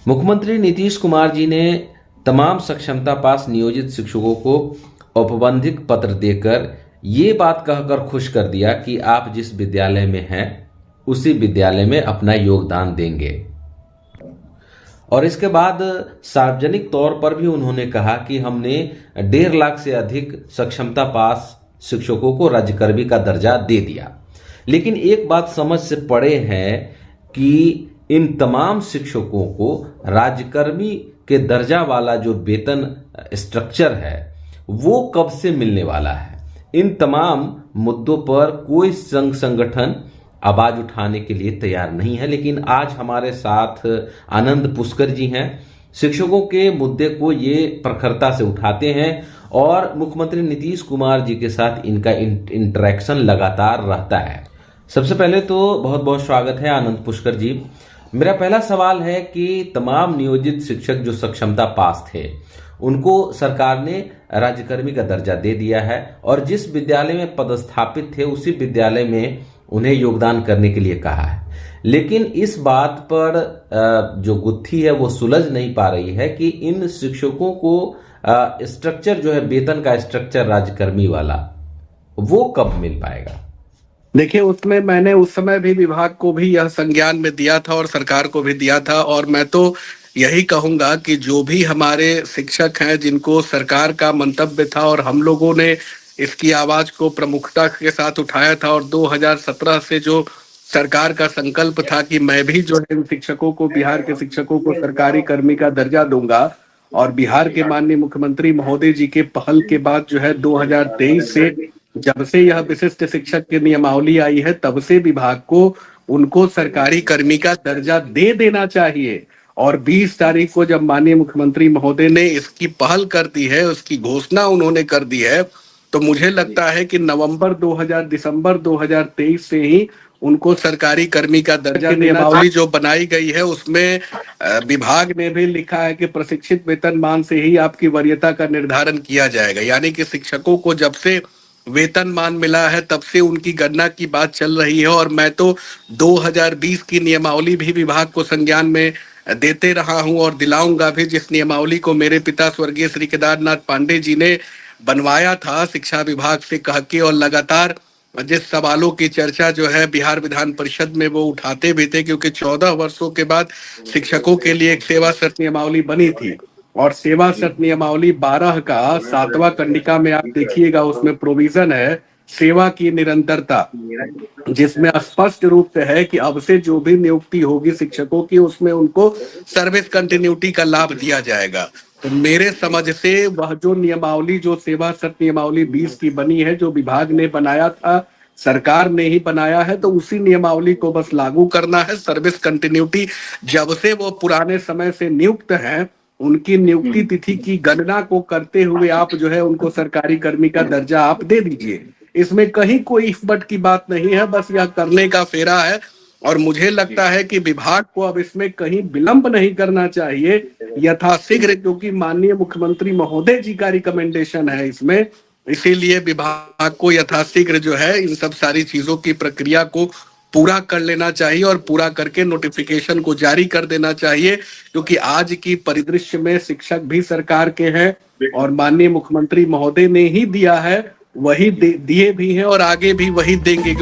मुख्यमंत्री नीतीश कुमार जी ने तमाम सक्षमता पास नियोजित शिक्षकों को औपबंधिक पत्र देकर ये बात कहकर खुश कर दिया कि आप जिस विद्यालय में हैं उसी विद्यालय में अपना योगदान देंगे। और इसके बाद सार्वजनिक तौर पर भी उन्होंने कहा कि हमने 1.5 लाख से अधिक सक्षमता पास शिक्षकों को राज्यकर्मी का दर्जा दे दिया। लेकिन एक बात समझ से परे है कि इन तमाम शिक्षकों को राज्यकर्मी के दर्जा वाला जो वेतन स्ट्रक्चर है वो कब से मिलने वाला है। इन तमाम मुद्दों पर कोई संघ संगठन आवाज उठाने के लिए तैयार नहीं है। लेकिन आज हमारे साथ आनंद पुष्कर जी हैं, शिक्षकों के मुद्दे को ये प्रखरता से उठाते हैं और मुख्यमंत्री नीतीश कुमार जी के साथ इनका इंटरेक्शन लगातार रहता है। सबसे पहले तो बहुत बहुत स्वागत है आनंद पुष्कर जी। मेरा पहला सवाल है कि तमाम नियोजित शिक्षक जो सक्षमता पास थे उनको सरकार ने राज्यकर्मी का दर्जा दे दिया है और जिस विद्यालय में पदस्थापित थे उसी विद्यालय में उन्हें योगदान करने के लिए कहा है। लेकिन इस बात पर जो गुत्थी है वो सुलझ नहीं पा रही है कि इन शिक्षकों को स्ट्रक्चर जो है वेतन का स्ट्रक्चर राज्यकर्मी वाला वो कब मिल पाएगा। देखिए, उसमें मैंने उस समय भी विभाग को भी यह संज्ञान में दिया था और सरकार को भी दिया था। और मैं तो यही कहूंगा कि जो भी हमारे शिक्षक हैं जिनको सरकार का मंतव्य था और हम लोगों ने इसकी आवाज को प्रमुखता के साथ उठाया था और 2017 से जो सरकार का संकल्प था कि मैं भी जो है इन शिक्षकों को, बिहार के शिक्षकों को सरकारी कर्मी का दर्जा दूंगा। और बिहार के माननीय मुख्यमंत्री महोदय जी के पहल के बाद जो है 2023 से जब से यह विशिष्ट शिक्षक की नियमावली आई है तब से विभाग को उनको सरकारी कर्मी का दर्जा दे देना चाहिए। और 20 तारीख को जब माननीय मुख्यमंत्री महोदय ने इसकी पहल कर दी है, उसकी घोषणा उन्होंने कर दी है, तो मुझे लगता है कि दिसंबर 2023 से ही उनको सरकारी कर्मी का दर्जा नियमावली जो बनाई गई है उसमें विभाग ने भी लिखा है कि प्रशिक्षित वेतनमान से ही आपकी वरीयता का निर्धारण किया जाएगा। यानी कि शिक्षकों को जब से वेतनमान मिला है तब से उनकी गणना की बात चल रही है। और मैं तो 2020 की नियमावली भी विभाग को संज्ञान में देते रहा हूं और दिलाऊंगा भी, जिस नियमावली को मेरे पिता स्वर्गीय श्री केदारनाथ पांडे जी ने बनवाया था शिक्षा विभाग से कह के। और लगातार जिस सवालों की चर्चा जो है बिहार विधान परिषद में वो उठाते भी थे, क्योंकि 14 वर्षों के बाद शिक्षकों के लिए एक सेवा शर्त नियमावली बनी थी। और सेवा शर्त नियमावली 12 का 7वां कंडिका में आप देखिएगा, उसमें प्रोविजन है सेवा की निरंतरता, जिसमें स्पष्ट रूप से है कि अब से जो भी नियुक्ति होगी शिक्षकों की उसमें उनको सर्विस कंटिन्यूटी का लाभ दिया जाएगा। तो मेरे समझ से वह जो नियमावली, जो सेवा शर्त नियमावली 20 की बनी है, जो विभाग ने बनाया था, सरकार ने ही बनाया है, तो उसी नियमावली को बस लागू करना है। सर्विस कंटिन्यूटी जब से वो पुराने समय से नियुक्त हैं उनकी नियुक्ति तिथि की गणना को करते हुए आप जो है उनको सरकारी कर्मी का दर्जा आप दे दीजिए। इसमें कहीं कोई इफ बट की बात नहीं है, बस यह करने का फेरा है। और मुझे लगता है कि विभाग को अब इसमें कहीं विलंब नहीं करना चाहिए, यथाशीघ्र, क्योंकि माननीय मुख्यमंत्री महोदय जी का रिकमेंडेशन है इसमें। इसीलिए विभाग को यथाशीघ्र जो है इन सब सारी चीजों की प्रक्रिया को पूरा कर लेना चाहिए और पूरा करके नोटिफिकेशन को जारी कर देना चाहिए, क्योंकि आज की परिदृश्य में शिक्षक भी सरकार के हैं और माननीय मुख्यमंत्री महोदय ने ही दिया है, वही दिए भी हैं और आगे भी वही देंगे।